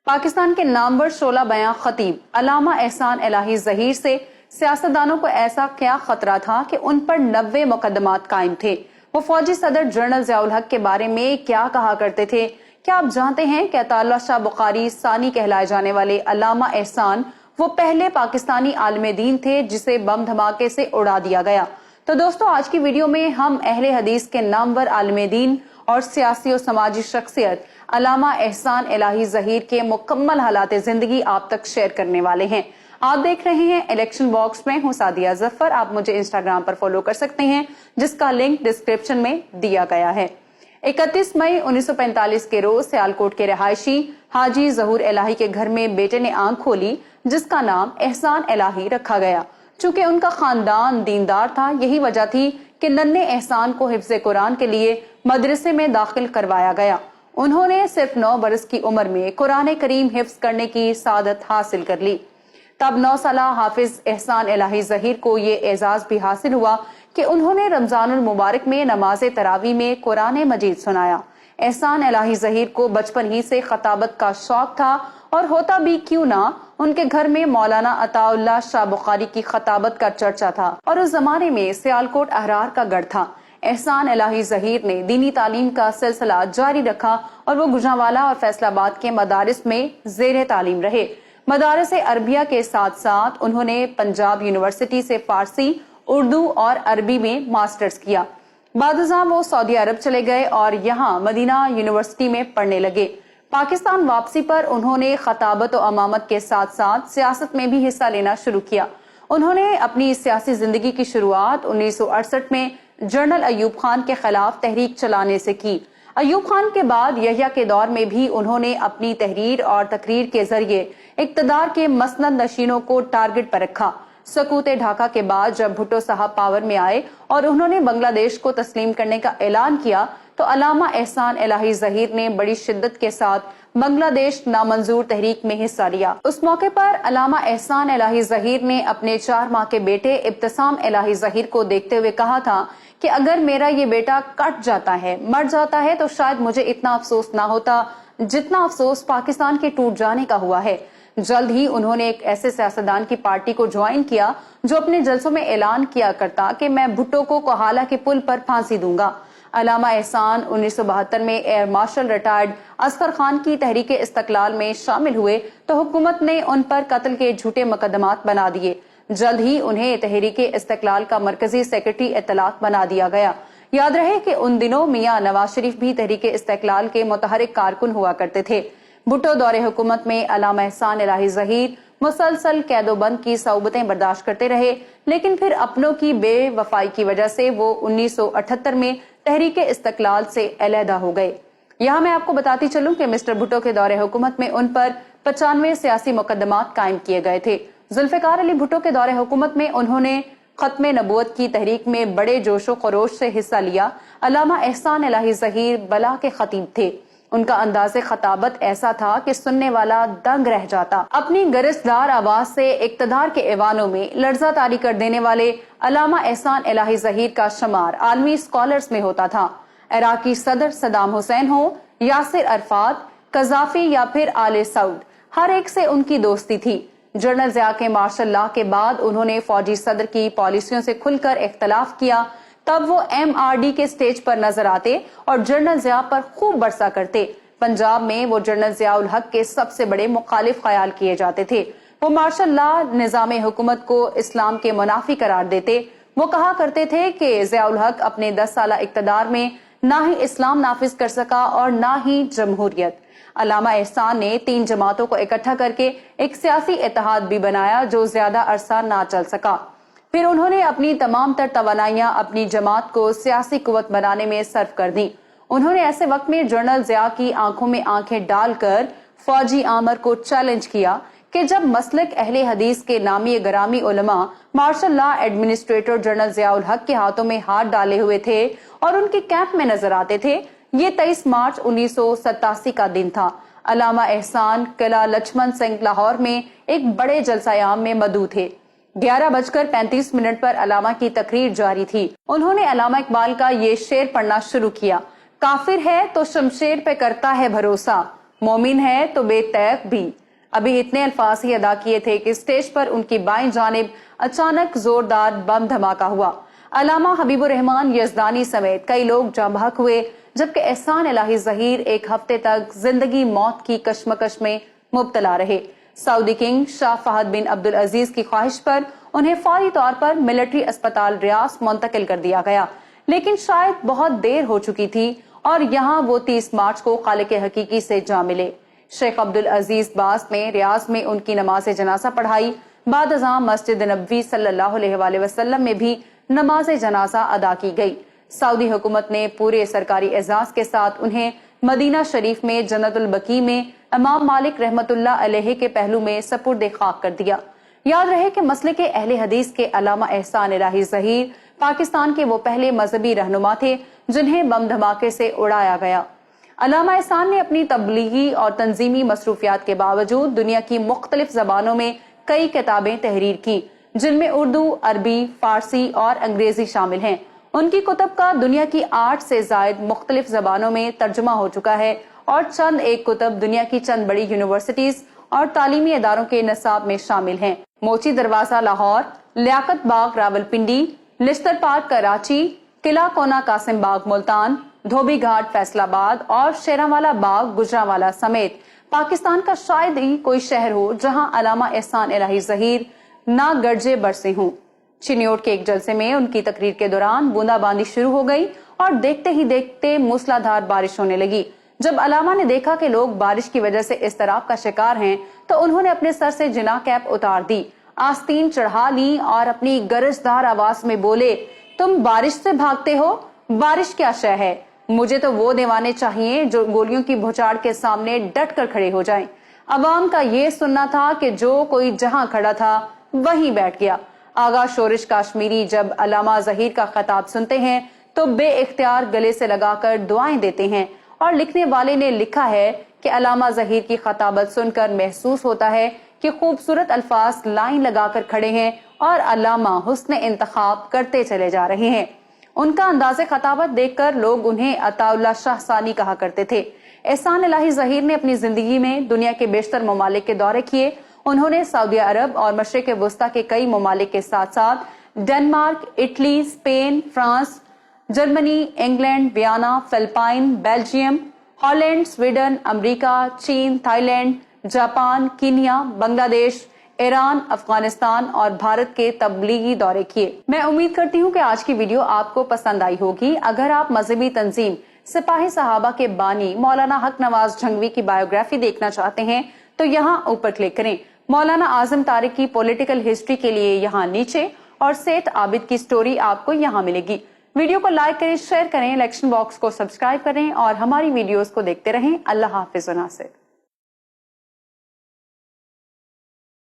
पाकिस्तान के नामवर शोला बयां खतीब अल्लामा एहसान इलाही ज़हीर से सियासतदानों को ऐसा क्या खतरा था कि उन पर 90 मुकदमात कायम थे। वो फौजी सदर जनरल ज़ियाउल हक के बारे में क्या कहा करते थे? क्या आप जानते हैं कि अताउल्लाह शाह बुखारी सानी कहलाए जाने वाले अल्लामा एहसान वो पहले पाकिस्तानी आलिम दीन थे जिसे बम धमाके से उड़ा दिया गया। तो दोस्तों, आज की वीडियो में हम अहले हदीस के नामवर आलिम दीन और सियासी और समाजी शख्सियत अल्लामा एहसान इलाही ज़हीर के मुकम्मल हालात जिंदगी आप तक शेयर करने वाले हैं। आप देख रहे हैं इलेक्शन बॉक्स में हूं सादिया जफर। आप मुझे इंस्टाग्राम पर फॉलो कर सकते हैं जिसका लिंक डिस्क्रिप्शन में दिया गया है। 31 मई 1945 के रोज सियालकोट के रहायशी हाजी ज़हूर इलाही के घर में बेटे ने आंख खोली जिसका नाम एहसान इलाही रखा गया। चूंकि उनका खानदान दीनदार था, यही वजह थी कि नन्हे एहसान को हिफ्ज़े कुरान के लिए मदरसे में दाखिल करवाया गया। उन्होंने सिर्फ 9 बरस की उम्र में कुरान करीम हिफ्ज़ करने की सादत हासिल कर ली। तब 9 साला हाफिज एहसान इलाही ज़हीर को ये एजाज भी हासिल हुआ कि उन्होंने रमजानुल मुबारक में नमाज तरावी में कुरान मजीद सुनाया। एहसान इलाही ज़हीर को बचपन ही से खताबत का शौक था और होता भी क्यों ना, उनके घर में मौलाना अताउल्लाह शाह बुखारी की खताबत का चर्चा था और उस जमाने में सियालकोट अहरार का गढ़ था। एहसान इलाही ज़हीर ने दीनी तालीम का सिलसिला जारी रखा और वो गुजरांवाला और फैसलाबाद के मदारिस में ज़ेरे तालीम रहे। मदारिस अरबिया के साथ साथ उन्होंने पंजाब यूनिवर्सिटी से फारसी, उर्दू और अरबी में मास्टर्स किया। बादशाह वो सऊदी अरब चले गए और यहाँ मदीना यूनिवर्सिटी में पढ़ने लगे। पाकिस्तान वापसी पर उन्होंने खताबत और अमामत के साथ साथ सियासत में भी हिस्सा लेना शुरू किया। उन्होंने अपनी सियासी जिंदगी की शुरुआत 1968 में जनरल अयूब खान के खिलाफ तहरीक चलाने से की। अयूब खान के बाद यहिया के दौर में भी उन्होंने अपनी तहरीर और तकरीर के जरिए इक्तदार के मसनद नशीनों को टारगेट पर रखा। सकूते ढाका के बाद जब भुट्टो साहब पावर में आए और उन्होंने बांग्लादेश को तस्लीम करने का ऐलान किया तो अल्लामा एहसान इलाही ज़हीर ने बड़ी शिद्दत के साथ बांग्लादेश नामंजूर तहरीक में हिस्सा लिया। उस मौके पर अल्लामा एहसान इलाही ज़हीर ने अपने 4 माह के बेटे इब्तिसाम इलाही ज़हीर को देखते हुए कहा था कि अगर मेरा ये बेटा कट जाता है, मर जाता है, तो शायद मुझे इतना अफसोस ना होता जितना अफसोस पाकिस्तान के टूट जाने का हुआ है। जल्द ही उन्होंने एक ऐसे सियासतदान की पार्टी को ज्वाइन किया जो अपने जलसों में ऐलान किया करता कि मैं भुट्टो को कोहाला के पुल पर फांसी दूंगा। अल्लामा एहसान 1972 में air marshal retired Asghar Khan की तहरीक इस्तकलाल में शामिल हुए तो हुकूमत ने उन पर कत्ल के झूठे मुकदमात बना दिए। जल्द ही उन्हें तहरीक इस्तकलाल का मरकजी सेक्रेटरी इत्तलात बना दिया गया। याद रहे कि उन दिनों मियां नवाज शरीफ भी तहरीक इस्तकलाल के मुतहरिक कारकुन हुआ करते थे। भुट्टो दौरे हुकूमत में अल्लामा एहसान इलाही ज़हीर मुसलसल कैदोबंद की सऊबतें बर्दाश्त करते रहे, लेकिन फिर अपनों की बेवफाई की वजह से वो 1978 में तहरीक इस्तकलाल से अलहदा हो गए। यहाँ मैं आपको बताती चलूं कि मिस्टर भुट्टो के दौरे हुकूमत में उन पर 95 सियासी मुकदमात कायम किए गए थे। जुल्फ़िकार अली भुट्टो के दौरे हुकूमत में उन्होंने खत्म नबूवत की तहरीक में बड़े जोशो खरोश से हिस्सा लिया। अल्लामा एहसान इलाही ज़हीर बला के खतीब थे। उनका अंदाज़े खताबत ऐसा था कि सुनने वाला दंग रह जाता। अपनी गरिसदार आवाज से इक्तदार के ऐवानों में लर्जा तारी कर देने वाले अल्लामा एहसान इलाही ज़हीर का शुमार आलमी स्कॉलर्स में होता था। इराकी सदर सदाम हुसैन हो, यासिर अरफात, कज़ाफी या फिर आले सऊद, हर एक से उनकी दोस्ती थी। जनरल ज़िया के मार्शल लॉ के बाद उन्होंने फौजी सदर की पॉलिसियों से खुलकर इख्तलाफ किया। तब वो MRD के स्टेज पर नजर आते और जनरल ज़िया पर खूब बरसा करते। पंजाब में वो जनरल ज़ियाउल हक के सबसे बड़े मुखालिफ ख्याल किए जाते थे। वो मार्शल लॉ निज़ाम हुकूमत को इस्लाम के मुनाफी करार देते। वो कहा करते थे कि ज़ियाउल हक अपने 10 साल इक़्तिदार में ना ही इस्लाम नाफिज कर सका और ना ही जमहूरियत। अल्लामा एहसान ने 3 जमातों को इकट्ठा करके एक सियासी इत्तेहाद भी बनाया जो ज्यादा अरसा ना चल सका। फिर उन्होंने अपनी तमाम तर तवानाइयां अपनी जमात को सियासी कुव्वत बनाने में सर्फ कर दी। उन्होंने ऐसे वक्त में जनरल ज़िया की आंखों में आंखें डालकर फौजी आमर को चैलेंज किया कि जब मसलक अहले हदीस के नामी गरामी उलमा martial law administrator general Ziaul Haq के हाथों में हाथ डाले हुए थे और उनके कैंप में नजर आते थे। ये 23 मार्च 1987 का दिन था। अल्लामा एहसान किला लक्ष्मण सिंह लाहौर में एक बड़े जलसायाम में मदऊ थे। 11:35 पर अल्लामा की तकरीर जारी थी। उन्होंने अल्लामा इकबाल का ये शेर पढ़ना शुरू किया, काफिर है तो शमशेर पे करता है भरोसा, मोमिन है तो बेतैक भी। अभी इतने अल्फाज ही अदा किए थे कि स्टेज पर उनकी बाईं जानिब अचानक जोरदार बम धमाका हुआ। अल्लामा हबीबुर रहमान यजदानी समेत कई लोग जाँ बहक हुए, जबकि एहसान इलाही ज़हीर एक हफ्ते तक जिंदगी मौत की कश्मकश में मुब्तला रहे। सऊदी किंग शाह फहद बिन अब्दुल अजीज की ख्वाहिश पर उन्हें फौरी तौर पर मिलिट्री अस्पताल रियास मुंतकिल कर दिया गया, लेकिन शायद बहुत देर हो चुकी थी और यहाँ वो 30 मार्च को खालिक हकीकी से जा मिले। शेख अब्दुल अजीज बास ने रियाज में उनकी नमाज जनाजा पढ़ाई। बाद अज़ां मस्जिद नबवी सल्लल्लाहु अलैहि वसल्लम में भी नमाज जनाजा अदा की गई। सऊदी हुकूमत ने पूरे सरकारी एजाज के साथ उन्हें मदीना शरीफ में जन्नतुल बकी में इमाम मालिक रहमतुल्लाह अलैहि के पहलू में सपुर्द खाक कर दिया। याद रहे कि मसले के अहले हदीस के अल्लामा एहसान इलाही ज़हीर पाकिस्तान के वो पहले मजहबी रहनुमा थे जिन्हें बम धमाके से उड़ाया गया। अल्लामा एहसान ने अपनी तबलीगी और तंजीमी मसरूफियात के बावजूद दुनिया की मुख्तलिफ जबानों में कई किताबें तहरीर की, जिनमें उर्दू, अरबी, फारसी और अंग्रेजी शामिल हैं। उनकी कुतब का दुनिया की 8 से जायद मुख्तलिफ जबानों में तर्जुमा हो चुका है और चंद एक कुतब दुनिया की चंद बड़ी यूनिवर्सिटीज और तालीमी इदारों के निसाब में शामिल हैं। मोची दरवाजा लाहौर, लियाकत बाग रावलपिंडी, लिस्टर पार्क कराची, किला कोना कासिम बाग मुल्तान, धोबी घाट फैसलाबाद और शेरावाला बाग गुजरावाला समेत पाकिस्तान का शायद ही कोई शहर हो जहां अल्लामा एहसान इलाही ज़हीर ना गरजे बरसे हों। चिन्योट के एक जलसे में उनकी तकरीर के दौरान बूंदाबांदी शुरू हो गई और देखते ही देखते मूसलाधार बारिश होने लगी। जब अल्लामा ने देखा कि लोग बारिश की वजह से इज़्तिराब का शिकार हैं, तो उन्होंने अपने सर से जिना कैप उतार दी, आस्तीन चढ़ा ली और अपनी गरजदार आवाज में बोले, तुम बारिश से भागते हो? बारिश क्या शय है? मुझे तो वो दीवाने चाहिए जो गोलियों की भुचाड़ के सामने डट कर खड़े हो जाएं। अवाम का ये सुनना था कि जो कोई जहां खड़ा था वहीं बैठ गया। आगा शोरिश काश्मीरी जब अल्लामा ज़हीर का खिताब सुनते हैं तो बे-इख्तियार गले से लगाकर दुआएं देते हैं, और लिखने वाले ने लिखा है कि अल्लामा ज़हीर की खिताबत सुनकर महसूस होता है कि खूबसूरत अल्फाज लाइन लगाकर खड़े हैं और अल्लामा हुस्न इंतखाब करते चले जा रहे हैं। उनका अंदाज़े खिताबत देखकर लोग उन्हें अताउल्लाह शाह सानी कहा करते थे। एहसान इलाही ज़हीर ने अपनी जिंदगी में दुनिया के बेशतर ममालिक के दौरे किए। उन्होंने सऊदी अरब और मशरिक वुस्ता के कई ममालिक के साथ साथ Denmark, Italy, Spain, France, Germany, England, Vienna, Philippine, Belgium, Holland, Sweden, America, चीन, Thailand, Japan, Kenya, Bangladesh, Iran, Afghanistan और भारत के तबलीगी दौरे किए। मैं उम्मीद करती हूँ कि आज की वीडियो आपको पसंद आई होगी। अगर आप मजहबी तंजीम सिपाही सहाबा के बानी मौलाना हक नवाज जंगवी की बायोग्राफी देखना चाहते हैं तो यहाँ ऊपर क्लिक करें। मौलाना आजम तारिक की पॉलिटिकल हिस्ट्री के लिए यहाँ नीचे, और सेठ आबिद की स्टोरी आपको यहाँ मिलेगी। वीडियो को लाइक करें, शेयर करें, इलेक्शन बॉक्स को सब्सक्राइब करें और हमारी वीडियोस को देखते रहें। अल्लाह हाफिज व नासिर।